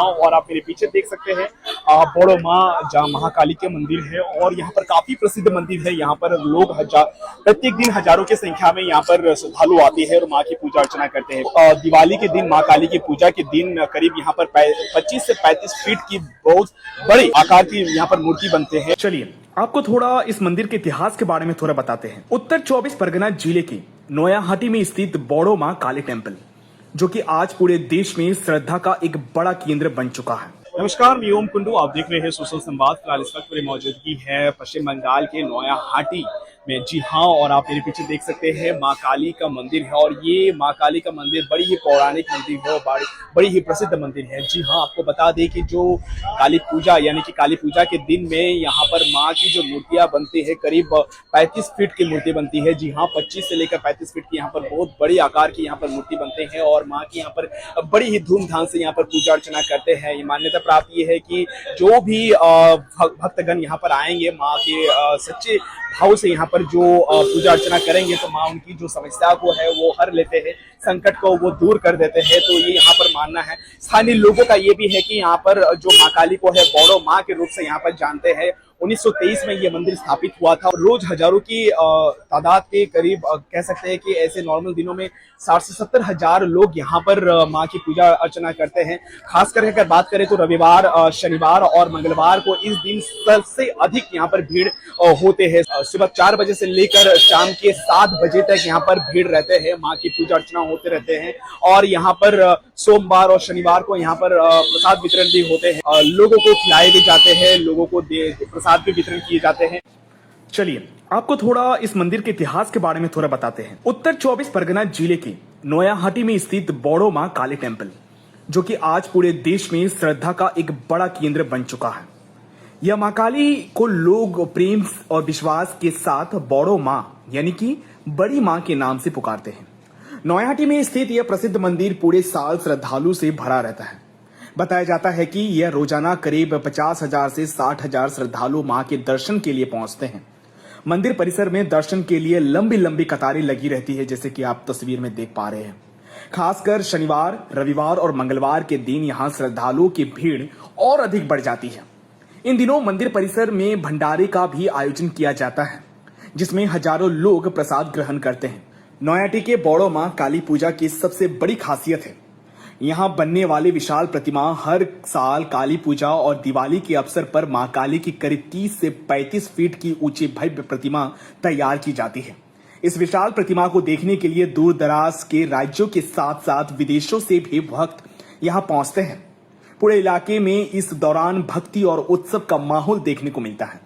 और आप मेरे पीछे देख सकते हैं बड़ो माँ जहाँ महाकाली के मंदिर है और यहाँ पर काफी प्रसिद्ध मंदिर है। यहाँ पर लोग प्रत्येक दिन हजारों की संख्या में यहाँ पर श्रद्धालु आते हैं और माँ की पूजा अर्चना करते हैं। दिवाली के दिन माँ काली की पूजा के दिन करीब यहाँ पर 25 से 35 फीट की बहुत बड़ी आकार की यहाँ पर मूर्ति बनते हैं। चलिए आपको थोड़ा इस मंदिर के इतिहास के बारे में थोड़ा बताते हैं। उत्तर 24 परगना जिले के नोयाहाटी में स्थित बड़ो माँ काली टेम्पल, जो कि आज पूरे देश में श्रद्धा का एक बड़ा केंद्र बन चुका है। नमस्कार, मैं ओम कुंडू, आप देख रहे हैं सोशल संवाद। फिलहाल इस वक्त मेरी मौजूदगी है पश्चिम बंगाल के नोयाहाटी में। जी हाँ, और आप मेरे पीछे देख सकते हैं माँ काली का मंदिर है और ये माँ काली का मंदिर बड़ी ही पौराणिक मंदिर है और बड़ी ही प्रसिद्ध मंदिर है। जी हाँ, आपको बता दें कि जो काली पूजा यानी कि काली पूजा के दिन में यहाँ पर माँ की जो मूर्तियां बनती है करीब 35 फीट की मूर्ति बनती है। जी हाँ, 25 से लेकर 35 फीट की यहाँ पर बहुत बड़ी आकार की यहाँ पर मूर्ति बनते हैं और माँ की यहाँ पर बड़ी ही धूमधाम से यहाँ पर पूजा अर्चना करते हैं। ये मान्यता प्राप्त ये है कि जो भी भक्तगण यहाँ पर आएंगे माँ के सच्चे भाव से यहाँ पर जो पूजा अर्चना करेंगे तो माँ उनकी जो समस्या को है वो हर लेते हैं, संकट को वो दूर कर देते हैं। तो ये यहाँ पर मानना है। स्थानीय लोगों का ये भी है कि यहाँ पर जो माँ काली को है बड़ो माँ के रूप से यहाँ पर जानते हैं। 1923 में ये मंदिर स्थापित हुआ था और रोज हजारों की तादाद के करीब कह सकते हैं कि ऐसे नॉर्मल दिनों में 60 से 70 हजार लोग यहाँ पर माँ की पूजा अर्चना करते हैं। खासकर अगर बात करें तो रविवार, शनिवार और मंगलवार को इस दिन सबसे अधिक यहाँ पर भीड़ होते हैं। सुबह 4 बजे से लेकर शाम के 7 बजे तक यहाँ पर भीड़ रहते हैं, माँ की पूजा अर्चना होते रहते हैं और यहाँ पर सोमवार और शनिवार को यहाँ पर प्रसाद वितरण भी होते हैं। लोगों को खिलाए भी जाते हैं, लोगों को प्रसाद भी वितरण किए जाते हैं। चलिए आपको थोड़ा इस मंदिर के इतिहास के बारे में थोड़ा बताते हैं। उत्तर 24 परगना जिले के नोयाहाटी में स्थित बड़ो माँ काली टेम्पल, जो कि आज पूरे देश में श्रद्धा का एक बड़ा केंद्र बन चुका है। यह माँ काली को लोग प्रेम और विश्वास के साथ बड़ो माँ यानी कि बड़ी माँ के नाम से पुकारते हैं। नोयाहाटी में स्थित यह प्रसिद्ध मंदिर पूरे साल श्रद्धालु से भरा रहता है। बताया जाता है कि यह रोजाना करीब 50,000 से 60,000 श्रद्धालु मां के दर्शन के लिए पहुंचते हैं। मंदिर परिसर में दर्शन के लिए लंबी लंबी कतारें लगी रहती है, जैसे कि आप तस्वीर में देख पा रहे हैं। खासकर शनिवार, रविवार और मंगलवार के दिन यहां श्रद्धालुओं की भीड़ और अधिक बढ़ जाती है। इन दिनों मंदिर परिसर में भंडारे का भी आयोजन किया जाता है, जिसमें हजारों लोग प्रसाद ग्रहण करते हैं। नोयाहाटी के बड़ो मां काली पूजा की सबसे बड़ी खासियत है यहाँ बनने वाली विशाल प्रतिमा। हर साल काली पूजा और दिवाली के अवसर पर मां काली की करीब 30 से 35 फीट की ऊंची भव्य प्रतिमा तैयार की जाती है। इस विशाल प्रतिमा को देखने के लिए दूर दराज के राज्यों के साथ साथ विदेशों से भी भक्त यहाँ पहुंचते हैं। पूरे इलाके में इस दौरान भक्ति और उत्सव का माहौल देखने को मिलता है।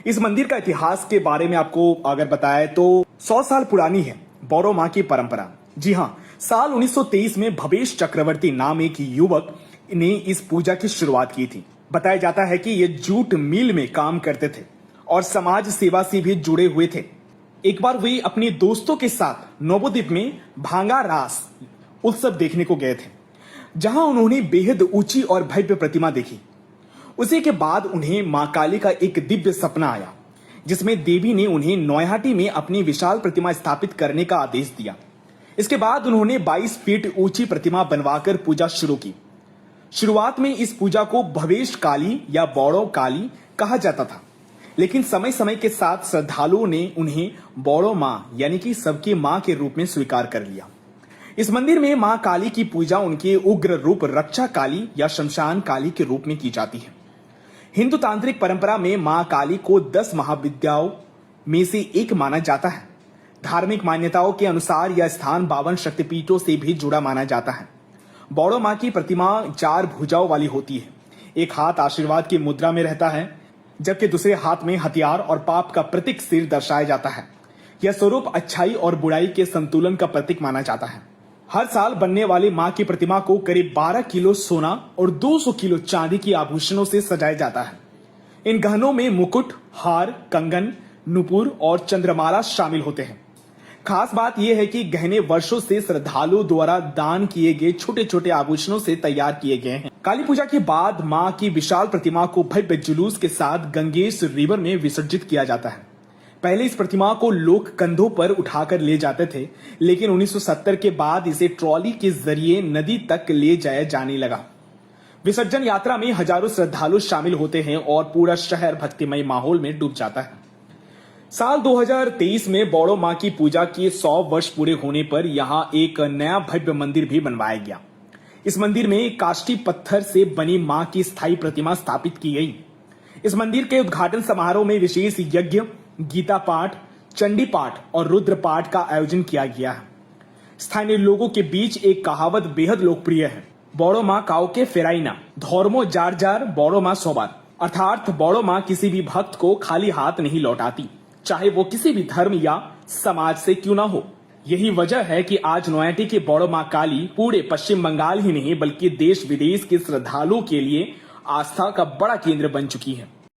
इस मंदिर का इतिहास के बारे में आपको अगर बताएं तो 100 साल पुरानी है बड़ो माँ की परंपरा। जी हाँ, साल 1923 में भवेश चक्रवर्ती नाम एक युवक ने इस पूजा की शुरुआत की थी। बताया जाता है कि ये जूट मिल में काम करते थे और समाज सेवा से भी जुड़े हुए थे। एक बार वे अपने दोस्तों के साथ नवोद्वीप में भांगा रास उत्सव देखने को गए थे, जहां उन्होंने बेहद ऊंची और भव्य प्रतिमा देखी। उसी के बाद उन्हें मां काली का एक दिव्य सपना आया, जिसमें देवी ने उन्हें नोयाहाटी में अपनी विशाल प्रतिमा स्थापित करने का आदेश दिया। इसके बाद उन्होंने 22 फीट ऊंची प्रतिमा बनवाकर पूजा शुरू की। शुरुआत में इस पूजा को भवेश काली या बड़ो काली कहा जाता था, लेकिन समय समय के साथ श्रद्धालुओं ने उन्हें बड़ो माँ यानी कि सबकी माँ के रूप में स्वीकार कर लिया। इस मंदिर में माँ काली की पूजा उनके उग्र रूप रक्षा काली या शमशान काली के रूप में की जाती है। हिंदू तांत्रिक परंपरा में माँ काली को 10 महाविद्याओं में से एक माना जाता है। धार्मिक मान्यताओं के अनुसार यह स्थान 52 शक्तिपीठों से भी जुड़ा माना जाता है। बड़ो माँ की प्रतिमा 4 भुजाओं वाली होती है। एक हाथ आशीर्वाद की मुद्रा में रहता है, जबकि दूसरे हाथ में हथियार और पाप का प्रतीक सिर दर्शाया जाता है। यह स्वरूप अच्छाई और बुराई के संतुलन का प्रतीक माना जाता है। हर साल बनने वाली माँ की प्रतिमा को करीब 12 किलो सोना और 200 किलो चांदी की आभूषणों से सजाया जाता है। इन गहनों में मुकुट, हार, कंगन, नुपुर और चंद्रमाला शामिल होते हैं। खास बात यह है कि गहने वर्षों से श्रद्धालुओं द्वारा दान किए गए छोटे छोटे आभूषणों से तैयार किए गए हैं। काली पूजा के बाद मां की विशाल प्रतिमा को भव्य जुलूस के साथ गंगेश रिवर में विसर्जित किया जाता है। पहले इस प्रतिमा को लोग कंधों पर उठाकर ले जाते थे, लेकिन 1970 के बाद इसे ट्रॉली के जरिए नदी तक ले जाया जाने लगा। विसर्जन यात्रा में हजारों श्रद्धालु शामिल होते हैं और पूरा शहर भक्तिमय माहौल में डूब जाता है। साल 2023 में बौड़ो मां की पूजा के 100 वर्ष पूरे होने पर यहां एक नया भव्य मंदिर भी बनवाया गया। इस मंदिर में काष्ठी पत्थर से बनी मां की स्थायी प्रतिमा स्थापित की गई। इस मंदिर के उद्घाटन समारोह में विशेष यज्ञ, गीता पाठ, चंडी पाठ और रुद्र पाठ का आयोजन किया गया है। स्थानीय लोगों के बीच एक कहावत बेहद लोकप्रिय है, बौड़ो मां काउके फेराइना धर्मो जार जार बौड़ो मां सोबार, अर्थात बौड़ो मां किसी भी भक्त को खाली हाथ नहीं लौटाती, चाहे वो किसी भी धर्म या समाज से क्यों ना हो। यही वजह है कि आज नोयाटी की बौड़ो मां काली पूरे पश्चिम बंगाल ही नहीं बल्कि देश विदेश के श्रद्धालुओं के लिए आस्था का बड़ा केंद्र बन चुकी है।